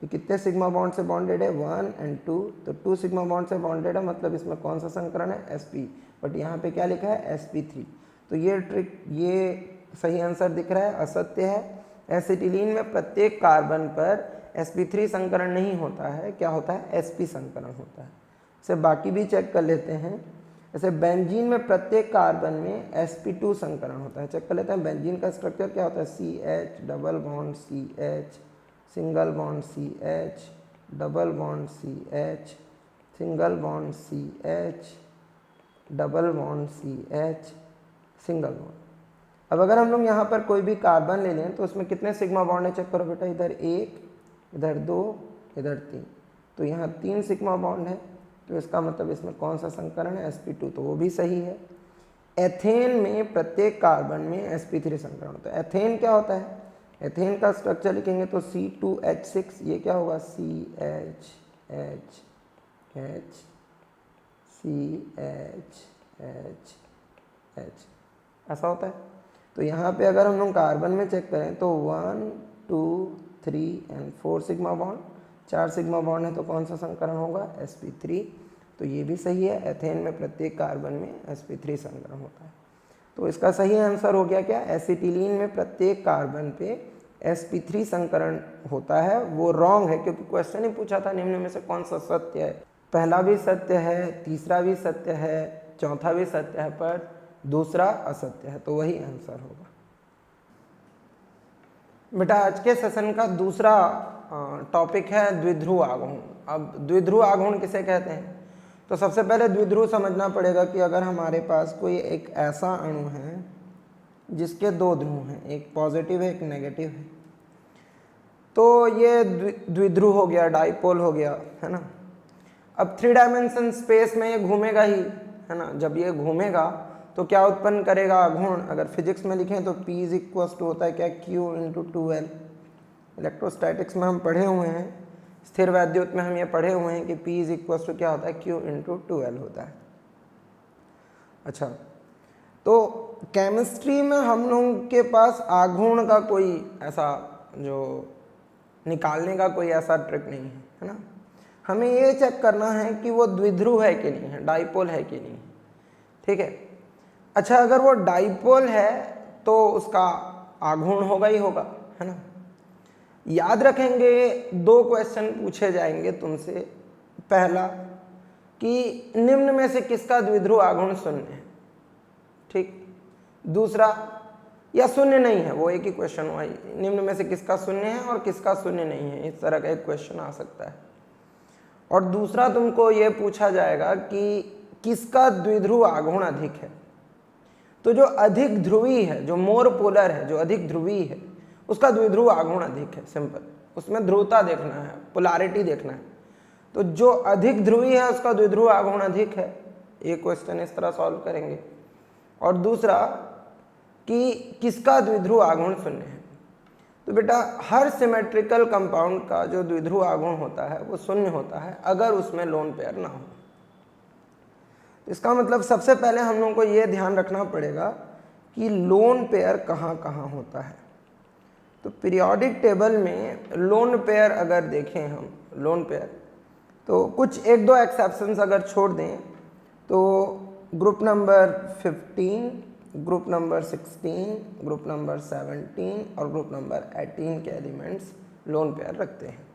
ये कितने सिग्मा बॉन्ड से बॉन्डेड है, 1 और 2, तो 2 सिग्मा बॉन्ड से बॉन्डेड है, मतलब इसमें कौन सा संकरण है, sp। बट यहाँ पे क्या लिखा है, sp3। तो ये सही आंसर दिख रहा है, असत्य है। एसिटिलीन में प्रत्येक कार्बन पर sp3 संकरण नहीं होता है, क्या होता है, sp संकरण होता है। इसे बाकी भी चेक कर लेते हैं। जैसे बेंजीन में प्रत्येक कार्बन में sp2 संकरण होता है। चेक कर लेते हैं बेंजीन का स्ट्रक्चर क्या होता है, CH double bond CH single bond CH double bond CH single bond CH double bond CH single bond. अब अगर हम लोग यहाँ पर कोई भी कार्बन ले लें तो उसमें कितने सिग्मा बॉन्ड है, चेक करो बेटा, इधर 1 इधर 2 इधर 3, तो यहाँ 3 सिग्मा बॉन्ड है। तो इसका मतलब इसमें कौन सा संकरण है, sp2, तो वो भी सही है। एथेन में प्रत्येक कार्बन में sp3 संकरण होता है। एथेन क्या होता है, एथेन का स्ट्रक्चर लिखेंगे तो C2H6, ये क्या होगा, CHHH CHHH, ऐसा होता है। तो यहाँ पे अगर हम लोग कार्बन में चेक करें तो 1 2 3 और 4 सिग्मा बॉन्ड, 4 सिग्मा बॉन्ड है, तो कौन सा संकरण होगा, sp3। तो ये भी सही है, एथेन में प्रत्येक कार्बन में sp3 संकरण होता है। तो इसका सही आंसर हो गया क्या, एसिटिलीन में प्रत्येक कार्बन पे sp3 संकरण होता है। वो रॉन्ग है, क्योंकि क्वेश्चन ही पूछा था निम्न में से कौन सा सत्य है। पहला भी सत्य है, तीसरा भी सत्य है, चौथा भी सत्य है, पर दूसरा असत्य है, तो वही आंसर होगा। बेटा आज के सेशन का दूसरा टॉपिक है द्विध्रुव आघूर्ण। अब द्विध्रुव आघूर्ण किसे कहते हैं, तो सबसे पहले द्विध्रुव समझना पड़ेगा कि अगर हमारे पास कोई एक ऐसा अणु है जिसके 2 ध्रुव हैं, एक पॉजिटिव है एक नेगेटिव है, तो ये द्विध्रुव हो गया, डाइपोल हो गया, है ना। अब 3 डायमेंशन स्पेस में ये घूमेगा ही, है ना। जब ये घूमेगा तो क्या उत्पन्न करेगा, आघूर्ण। अगर फिजिक्स में लिखें तो P = होता है क्या, Q × 2L। इलेक्ट्रोस्टैटिक्स में हम पढ़े हुए हैं स्थिर वैद्युत में हम ये पढ़े हुए हैं कि P इज इक्वल टू क्या होता है, Q इंटू 2L होता है। अच्छा, तो केमिस्ट्री में हम लोगों के पास आघूर्ण का कोई ऐसा जो निकालने का कोई ऐसा ट्रिक नहीं है ना। हमें ये चेक करना है कि वो द्विध्रुव है कि नहीं है, डाइपोल है कि नहीं, ठीक है। अच्छा, अगर वो डाइपोल है तो उसका आघूर्ण होगा ही होगा, है ना। याद रखेंगे 2 क्वेश्चन पूछे जाएंगे तुमसे। पहला कि निम्न में से किसका द्विध्रुव आघूर्ण शून्य है, ठीक। दूसरा, या शून्य नहीं है, वो एक ही क्वेश्चन हुआ, निम्न में से किसका शून्य है और किसका शून्य नहीं है, इस तरह का एक क्वेश्चन आ सकता है। और दूसरा तुमको ये पूछा जाएगा कि किसका द्विध्रुव आघूर्ण अधिक है। तो जो अधिक ध्रुवी है, जो मोर पोलर है, जो अधिक ध्रुवी है, उसका द्विध्रुव आघूर्ण अधिक है। सिंपल, उसमें ध्रुवता देखना है, पोलैरिटी देखना है। तो जो अधिक ध्रुवी है उसका द्विध्रुव आघूर्ण अधिक है। एक क्वेश्चन इस तरह सॉल्व करेंगे। और दूसरा कि किसका द्विध्रुव आघूर्ण शून्य है। तो बेटा हर सिमेट्रिकल कंपाउंड का जो द्विध्रुव आघूर्ण होता है वो शून्य होता है अगर उसमें लोन पेयर ना हो। इसका मतलब सबसे पहले हम लोगों को ये ध्यान रखना पड़ेगा कि लोन पेयर कहाँ कहाँ होता है। तो पीरियोडिक टेबल में लोन पेयर अगर देखें हम, लोन पेयर, तो कुछ 1-2 एक्सेप्शंस अगर छोड़ दें तो group number 15, group number 16, group number 17 और ग्रुप नंबर 18 के एलिमेंट्स लोन पेयर रखते हैं।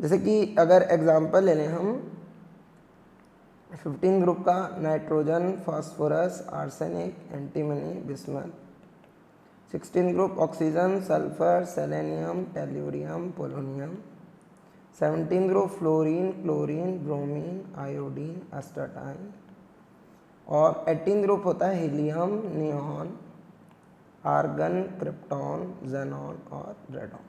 जैसे कि अगर एग्जांपल ले लें हम 15 ग्रुप का nitrogen, phosphorus, arsenic, antimony, bismuth. 16 group oxygen, sulphur, selenium, tellurium, polonium. 17 group fluorine, chlorine, bromine, iodine, astatine. और 18 ग्रुप होता है helium, neon, argon, krypton, xenon और रेडॉन।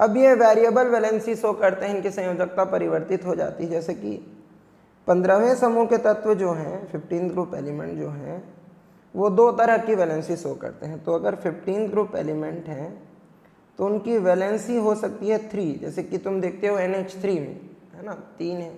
अब ये वेरिएबल वैलेंसी शो करते हैं, इनकी संयोजकता परिवर्तित हो जाती है। जैसे कि 15वें समूह के तत्व जो हैं, 15 ग्रुप एलिमेंट जो हैं, वो 2 तरह की वैलेंसी शो करते हैं। तो अगर 15 ग्रुप एलिमेंट हैं तो उनकी वैलेंसी हो सकती है 3। जैसे कि तुम देखते हो NH3 में, है ना, 3 है,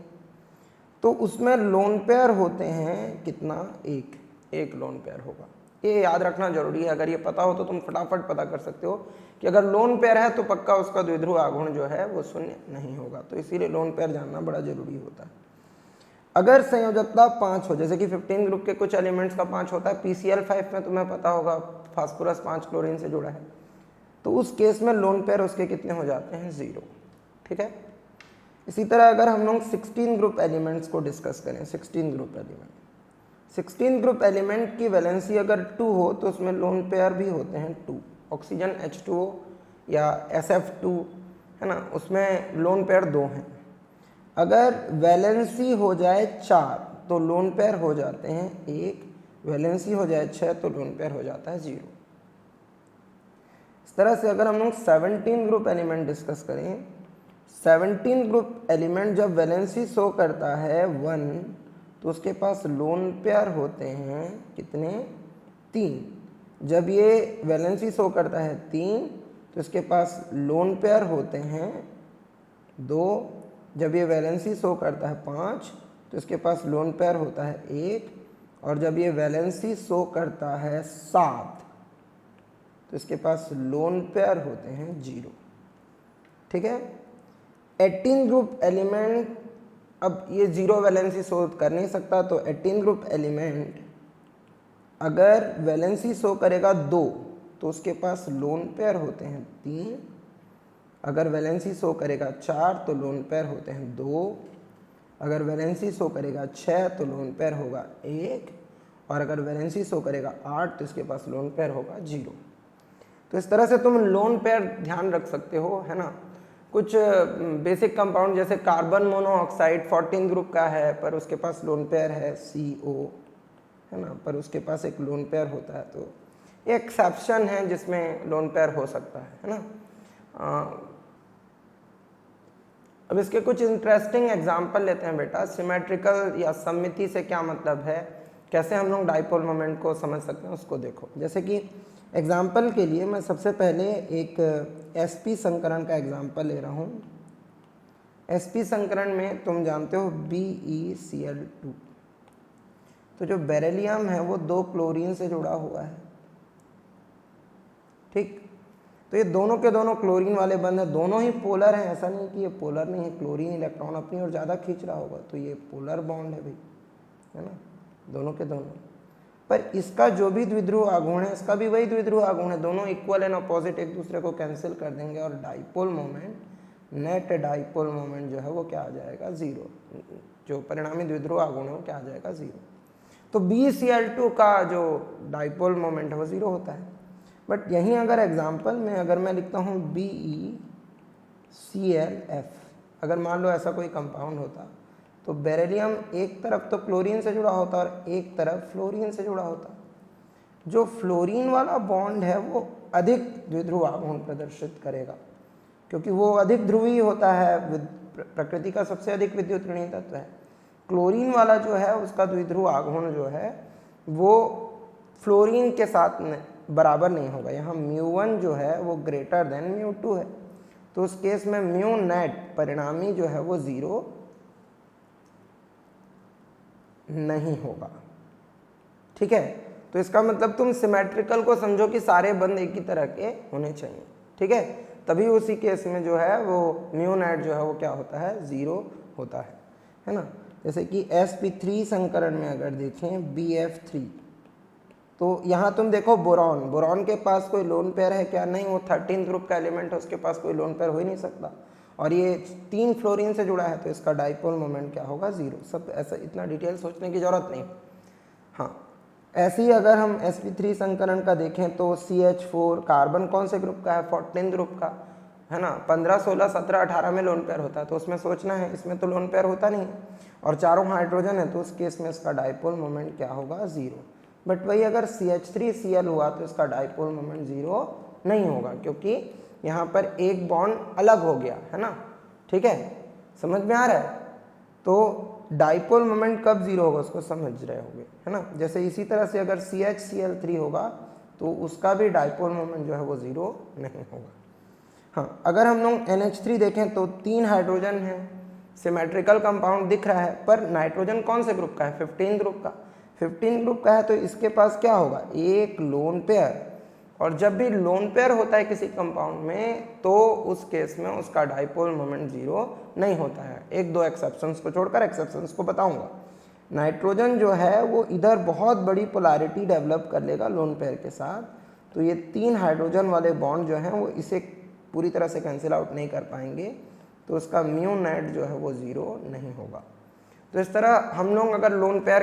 तो उसमें लोन पेयर होते हैं कितना, एक लोन पेयर होगा। ये याद रखना जरूरी है। अगर ये पता हो तो तुम फटाफट पता कर सकते हो कि अगर लोन पेयर है तो पक्का उसका द्विध्रुव आघूर्ण जो है वो शून्य नहीं होगा। तो इसीलिए लोन पेयर जानना बड़ा जरूरी होता है। अगर संयोजकता 5 हो, जैसे कि 15 ग्रुप के कुछ एलिमेंट्स का 5 होता है, PCl5 में तुम्हें पता होगा फास्फोरस 5 क्लोरीन से जुड़ा है, तो उस केस में लोन पेयर उसके कितने हो जाते हैं, 0, ठीक है। इसी तरह अगर हम लोग 16 ग्रुप एलिमेंट्स को डिस्कस करें, 16 ग्रुप एलिमेंट की वैलेंसी अगर 2 हो तो उसमें लोन पेयर भी होते हैं 2। ऑक्सीजन H2O या SF2, है ना, उसमें लोन पेयर 2 हैं। अगर वैलेंसी हो जाए 4 तो लोन पेयर हो जाते हैं 1, वैलेंसी हो जाए 6 तो लोन पेयर हो जाता है 0। इस तरह से अगर हम लोग 17 ग्रुप एलिमेंट डिस्कस करें, 17 ग्रुप एलिमेंट जब वैलेंसी शो करता है 1 तो उसके पास लोन पेयर होते हैं कितने, 3। जब ये वैलेंसी शो करता है 3 तो इसके पास लोन पेयर होते हैं 2। जब ये वैलेंसी शो करता है 5 तो इसके पास लोन पेयर होता है 1। और जब ये वैलेंसी शो करता है 7 तो इसके पास लोन पेयर होते हैं 0, ठीक है। 18 ग्रुप एलिमेंट, अब ये 0 वैलेंसी शो कर नहीं सकता, तो 18 ग्रुप एलिमेंट अगर वैलेंसी शो करेगा 2 तो उसके पास लोन पेयर होते हैं 3। अगर वैलेंसी शो करेगा 4 तो लोन पेयर होते हैं 2। अगर वैलेंसी शो करेगा 6 तो लोन पेयर होगा 1। और अगर वैलेंसी शो करेगा 8 तो इसके पास लोन पेयर होगा 0। तो इस तरह से तुम लोन पेयर ध्यान रख सकते हो, है ना। कुछ बेसिक कंपाउंड जैसे कार्बन मोनोऑक्साइड 14 ग्रुप का है पर उसके पास लोन पेयर है CO, है ना, पर उसके पास एक लोन पेयर होता है। तो ये एक्सेप्शन है जिसमें लोन पेयर हो सकता है ना। अब इसके कुछ इंटरेस्टिंग एग्जाम्पल लेते हैं बेटा। सिमेट्रिकल या सममिति से क्या मतलब है, कैसे हम लोग डाइपोल मोमेंट को समझ सकते हैं उसको देखो। जैसे कि एग्जाम्पल के लिए मैं सबसे पहले एक sp संकरण का एग्जाम्पल ले रहा हूँ। sp संकरण में तुम जानते हो BeCl2, तो जो बेरिलियम है वो 2 क्लोरीन से जुड़ा हुआ है, ठीक। तो ये दोनों के दोनों क्लोरीन वाले बंद हैं, दोनों ही पोलर हैं, ऐसा नहीं कि ये पोलर नहीं है, क्लोरीन इलेक्ट्रॉन अपनी ओर ज़्यादा खींच रहा होगा, तो ये पोलर बॉन्ड है भाई, है ना, दोनों के दोनों। पर इसका जो भी द्विध्रुव आघूर्ण है इसका भी वही द्विध्रुव आघूर्ण है, दोनों इक्वल एंड अपोजिट एक दूसरे को कैंसिल कर देंगे और dipole moment, net dipole moment जो है वो क्या आ जाएगा, 0। जो परिणामी द्विध्रुव आघूर्ण है वो क्या आ जाएगा, 0। तो BeCl2 का जो डाइपोल मोमेंट है वो 0 होता है। बट यहीं अगर एग्जाम्पल में अगर मैं लिखता हूँ BeClF, अगर मान लो ऐसा कोई कंपाउंड होता तो बेरिलियम एक तरफ तो क्लोरीन से जुड़ा होता और एक तरफ फ्लोरीन से जुड़ा होता। जो फ्लोरीन वाला बॉन्ड है वो अधिक द्विध्रुव आघूर्ण प्रदर्शित करेगा, क्योंकि वो अधिक ध्रुवीय होता है, प्रकृति का सबसे अधिक विद्युत ऋणी तत्व है। क्लोरीन वाला जो है उसका द्विध्रुव आघूर्ण जो है वो फ्लोरीन के साथ बराबर नहीं होगा, यहाँ μ1 जो है वो ग्रेटर देन μ2 है, तो उस केस में म्यू नेट परिणामी जो है वो 0 नहीं होगा, ठीक है। तो इसका मतलब तुम सिमेट्रिकल को समझो कि सारे बंद एक ही तरह के होने चाहिए, ठीक है, तभी उसी केस में जो है वो म्यू नेट जो है वो क्या होता है, 0 होता है ना। जैसे कि sp3 संकरण में अगर देखें BF3, तो यहाँ तुम देखो बोरॉन, बोरॉन के पास कोई लोन पेयर है क्या, नहीं, वो 13 ग्रुप का एलिमेंट है, उसके पास कोई लोन पेयर हो ही नहीं सकता, और ये 3 फ्लोरीन से जुड़ा है, तो इसका डाइपोल मोमेंट क्या होगा, 0। सब ऐसा इतना डिटेल सोचने की जरूरत नहीं। हाँ, ऐसे ही अगर हम sp3 संकरण का देखें तो CH4 कार्बन कौन से ग्रुप का है, 14 ग्रुप का, है ना, 15, 16, 17, 18 में लोन पेयर होता है, तो उसमें सोचना है, इसमें तो लोन पेयर होता नहीं है और चारों हाइड्रोजन है, तो उस केस में इसका डाइपोल मोमेंट क्या होगा, 0। बट वही अगर CH3Cl हुआ तो इसका डाइपोल मोमेंट 0 नहीं होगा, क्योंकि यहाँ पर एक बॉन्ड अलग हो गया है ना, ठीक है, समझ में आ रहा है। तो डाइपोल मोमेंट कब 0 होगा उसको समझ रहे होंगे, है ना। जैसे इसी तरह से अगर CHCl3 होगा तो उसका भी डाइपोल मोमेंट जो है वो 0 नहीं होगा। हाँ, अगर हम लोग NH3 देखें तो 3 हाइड्रोजन है, सिमेट्रिकल कंपाउंड दिख रहा है, पर नाइट्रोजन कौन से ग्रुप का है, 15 ग्रुप का, 15 ग्रुप का है, तो इसके पास क्या होगा, एक लोन पेयर, और जब भी लोन पेयर होता है किसी कंपाउंड में तो उस केस में उसका डाइपोल मोमेंट 0 नहीं होता है। 1-2 एक्सेप्शंस को छोड़कर, एक्सेप्शंस को बताऊंगा। नाइट्रोजन जो है वो इधर बहुत बड़ी पोलैरिटी डेवलप कर लेगा लोन पेयर के साथ, तो ये 3 हाइड्रोजन वाले बॉन्ड जो हैं वो इसे पूरी तरह से कैंसिल आउट नहीं कर पाएंगे, तो उसका म्यू नेट जो है वो 0 नहीं होगा। तो इस तरह हम लोग अगर लोन पेयर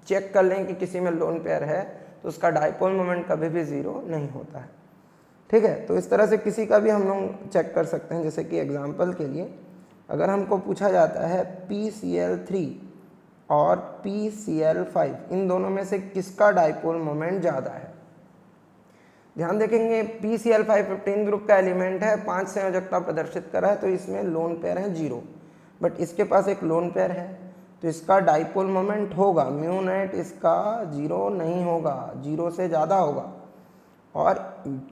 चेक कर लें कि किसी में लोन पेयर है तो उसका डाइपोल मोमेंट कभी भी 0 नहीं होता है, ठीक है। तो इस तरह से किसी का भी हम लोग चेक कर सकते हैं। जैसे कि एग्जांपल के लिए अगर हमको पूछा जाता है PCl3 और PCl5, इन दोनों में से किसका डाइपोल मोमेंट ज़्यादा है, ध्यान देखेंगे PCl5 15 ग्रुप का एलिमेंट है, 5 संयोजकता प्रदर्शित कर रहा है, तो इसमें लोन पेयर है 0, बट इसके पास एक लोन पेयर है, तो इसका डाइपोल मोमेंट होगा, म्यू नेट इसका 0 नहीं होगा, 0 से ज़्यादा होगा, और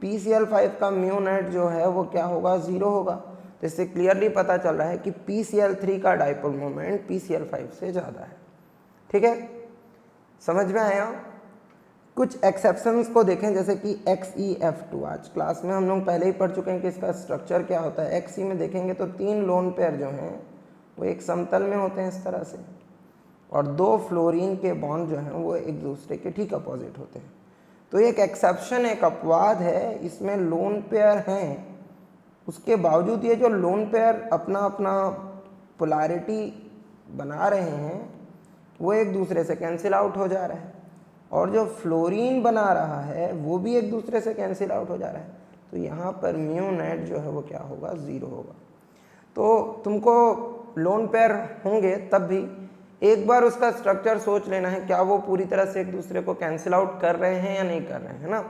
PCl5 का म्यू नेट जो है वो क्या होगा, 0 होगा। तो इससे क्लियरली पता चल रहा है कि PCl3 का डाइपोल मोमेंट PCl5 से ज़्यादा है, ठीक है, समझ में आया। कुछ एक्सेप्शंस को देखें, जैसे कि XeF2, आज क्लास में हम लोग पहले ही पढ़ चुके हैं कि इसका स्ट्रक्चर क्या होता है। Xe में देखेंगे तो 3 लोन पेयर जो हैं वो एक समतल में होते हैं इस तरह से, और 2 फ्लोरीन के बॉन्ड जो हैं वो एक दूसरे के ठीक अपोजिट होते हैं। तो एक एक्सेप्शन, एक अपवाद है, इसमें लोन पेयर हैं, उसके बावजूद ये जो लोन पेयर अपना अपना पोलैरिटी बना रहे हैं वो एक दूसरे से कैंसिल आउट हो जा रहा है, और जो फ्लोरीन बना रहा है वो भी एक दूसरे से कैंसिल आउट हो जा रहा है, तो यहाँ पर म्यू नेट जो है वो क्या होगा, 0 होगा। तो तुमको लोन पेयर होंगे तब भी एक बार उसका स्ट्रक्चर सोच लेना है, क्या वो पूरी तरह से एक दूसरे को कैंसिल आउट कर रहे हैं या नहीं कर रहे हैं, है ना।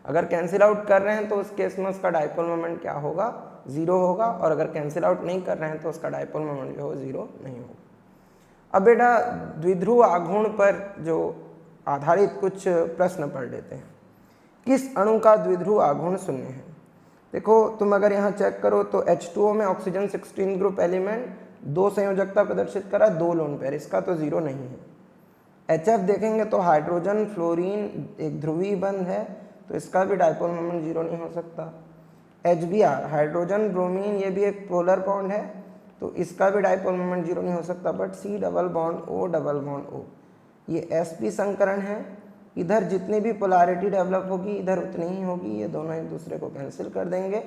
अगर कैंसिल आउट कर रहे हैं तो उस केस में उसका डाइपोल मोमेंट क्या होगा, 0 होगा, और अगर कैंसिल आउट नहीं कर रहे हैं तो उसका डाइपोल मोमेंट जो है 0 नहीं होगा। अब बेटा द्विध्रुव आघूर्ण पर जो आधारित कुछ प्रश्न पढ़ लेते हैं। किस अणु का द्विध्रुव आघूर्ण शून्य है? देखो तुम अगर यहाँ चेक करो तो H2O में ऑक्सीजन 16 ग्रुप एलिमेंट 2 संयोजकता प्रदर्शित करा, 2 लोन पेयर, इसका तो 0 नहीं है। HF देखेंगे तो हाइड्रोजन फ्लोरीन एक ध्रुवीय बंध है, तो इसका भी डायपोल मोमेंट 0 नहीं हो सकता। HBr हाइड्रोजन ब्रोमीन ये भी एक पोलर बॉन्ड है, तो इसका भी डायपोल मोमेंट 0 नहीं हो सकता। But C double bond O ये sp संकरण है, इधर जितनी भी पोलैरिटी डेवलप होगी इधर उतनी ही होगी, ये दोनों एक दूसरे को कैंसिल कर देंगे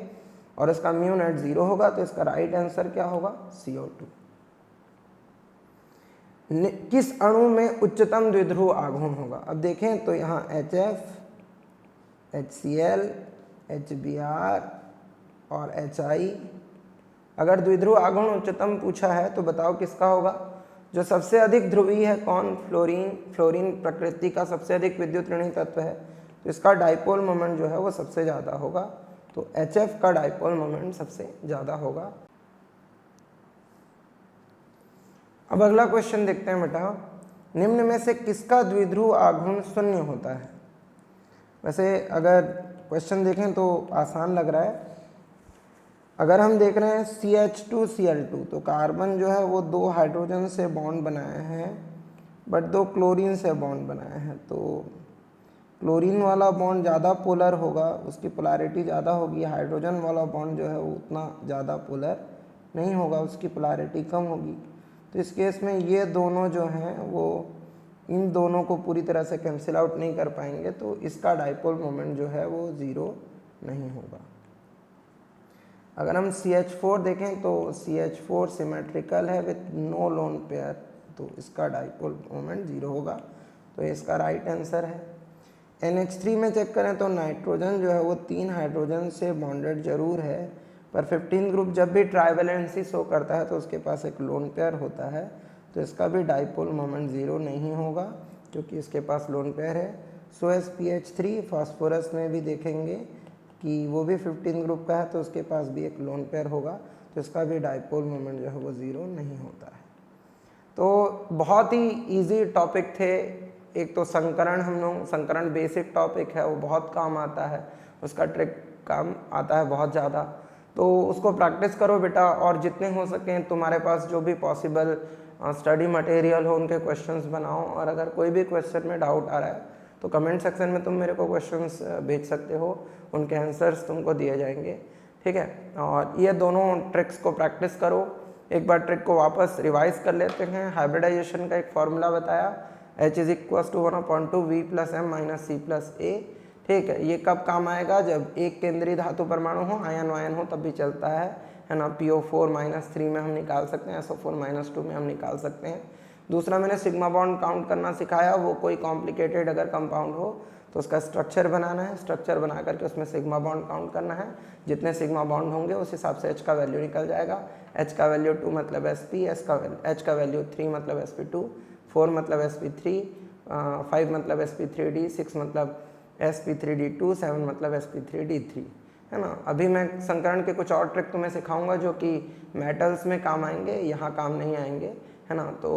और इसका म्यू नेट 0 होगा, तो इसका राइट आंसर क्या होगा? CO2। किस अणु में उच्चतम द्विध्रुव आघूर्ण होगा? अब देखें तो यहाँ HF, HCl, HBr और HI, अगर द्विध्रुव आघूर्ण उच्चतम पूछा है तो बताओ किसका होगा? जो सबसे अधिक ध्रुवीय है कौन? फ्लोरीन। फ्लोरीन प्रकृति का सबसे अधिक विद्युत ऋणी तत्व है, तो इसका डाइपोल मोमेंट जो है वो सबसे ज़्यादा होगा, तो HF का डाइपोल मोमेंट सबसे ज़्यादा होगा। अब अगला क्वेश्चन देखते हैं बेटा, निम्न में से किसका द्विध्रुव आघूर्ण शून्य होता है? वैसे अगर क्वेश्चन देखें तो आसान लग रहा है। अगर हम देख रहे हैं CH2Cl2, तो कार्बन जो है वो 2 हाइड्रोजन से बॉन्ड बनाए हैं बट 2 क्लोरीन से बॉन्ड बनाए हैं, तो क्लोरीन वाला बॉन्ड ज़्यादा पोलर होगा, उसकी पोलैरिटी ज़्यादा होगी। हाइड्रोजन वाला बॉन्ड जो है वो उतना ज़्यादा पोलर नहीं होगा, उसकी पोलैरिटी कम होगी। तो इस केस में ये दोनों जो हैं वो इन दोनों को पूरी तरह से कैंसिल आउट नहीं कर पाएंगे, तो इसका डाइपोल मोमेंट जो है वो 0 नहीं होगा। अगर हम CH4 देखें तो CH4 सिमेट्रिकल है विथ नो लोन पेयर, तो इसका डाइपोल मोमेंट 0 होगा, तो इसका राइट आंसर है। NH3 में चेक करें तो नाइट्रोजन जो है वो 3 हाइड्रोजन से बॉन्डेड जरूर है, पर 15 ग्रुप जब भी ट्राइवेलेंसी शो करता है तो उसके पास एक लोन पेयर होता है, तो इसका भी डाइपोल मोमेंट 0 नहीं होगा क्योंकि इसके पास लोन पेयर है। SOSPH3 फास्फोरस में भी देखेंगे कि वो भी 15 ग्रुप का है, तो उसके पास भी एक लोन पेयर होगा, तो इसका भी डाइपोल मोमेंट जो है वो 0 नहीं होता है। तो बहुत ही इजी टॉपिक थे। एक तो संकरण, हम लोग संकरण बेसिक टॉपिक है, वो बहुत काम आता है, उसका ट्रिक काम आता है बहुत ज़्यादा, तो उसको प्रैक्टिस करो बेटा, और जितने हो सकें तुम्हारे पास जो भी पॉसिबल स्टडी मटेरियल हो उनके क्वेश्चंस बनाओ, और अगर कोई भी क्वेश्चन में डाउट आ रहा है तो कमेंट सेक्शन में तुम मेरे को क्वेश्चंस भेज सकते हो, उनके आंसर्स तुमको दिए जाएंगे, ठीक है। और ये दोनों ट्रिक्स को प्रैक्टिस करो। एक बार ट्रिक को वापस रिवाइज कर लेते हैं। हाइब्रिडाइजेशन का एक फॉर्मूला बताया, H = 1/2 V + M - C + A, ठीक है। ये कब काम आएगा? जब एक केंद्रीय धातु परमाणु हो, आयन वायन हो, तब भी चलता है ना। PO4 - 3 में हम निकाल सकते हैं, SO4 - 2 में हम निकाल सकते हैं। दूसरा मैंने सिग्मा बॉन्ड काउंट करना सिखाया, वो कोई कॉम्प्लिकेटेड अगर कंपाउंड हो तो उसका स्ट्रक्चर बनाना है, स्ट्रक्चर बना करके उसमें सिग्मा बॉन्ड काउंट करना है। जितने सिग्मा बॉन्ड होंगे उस हिसाब से H का वैल्यू निकल जाएगा। H का वैल्यू 2 मतलब sp, H का वैल्यू 3 मतलब sp2, 4 मतलब sp3, 5 मतलब sp3d, 6 मतलब sp3d2, 7 मतलब sp3d3, है ना। अभी मैं संकरण के कुछ और ट्रिक तुम्हें सिखाऊंगा जो कि मेटल्स में काम आएंगे, यहाँ काम नहीं आएंगे, है ना। तो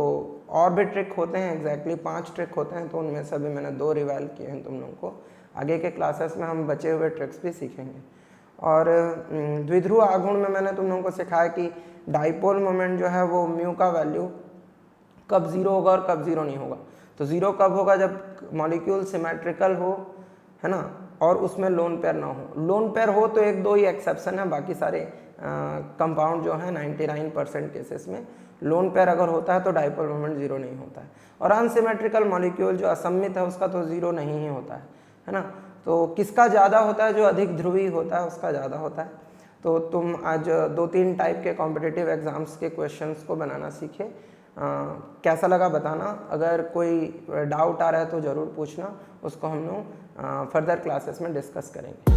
और भी ट्रिक होते हैं, एग्जैक्टली 5 ट्रिक होते हैं, तो उनमें से अभी मैंने 2 रिवाइल किए हैं तुम लोगों को। आगे के क्लासेस में हम बचे हुए ट्रिक्स भी सीखेंगे। और द्विध्रुव आघूर्ण में मैंने तुम लोगों को सिखाया कि डाइपोल मोमेंट जो है वो म्यू का वैल्यू कब 0 होगा और कब 0 नहीं होगा। तो 0 कब होगा? जब मॉलिक्यूल सिमेट्रिकल हो, है ना, और उसमें लोन पेयर ना हो। लोन पेयर हो तो 1-2 ही एक्सेप्शन है, बाकी सारे कंपाउंड जो है 99% केसेस में लोन पेयर अगर होता है तो डाइपोल मोमेंट 0 नहीं होता है। और अनसिमेट्रिकल मॉलिक्यूल जो असम्मित है उसका तो 0 नहीं ही होता है ना। तो किसका ज़्यादा होता है? जो अधिक ध्रुवीय होता है उसका ज़्यादा होता है। तो तुम आज 2-3 टाइप के कॉम्पिटिटिव एग्जाम्स के क्वेश्चंस को बनाना सीखे। कैसा लगा बताना। अगर कोई डाउट आ रहा है तो ज़रूर पूछना, उसको हम लोग फर्दर क्लासेस में डिस्कस करेंगे।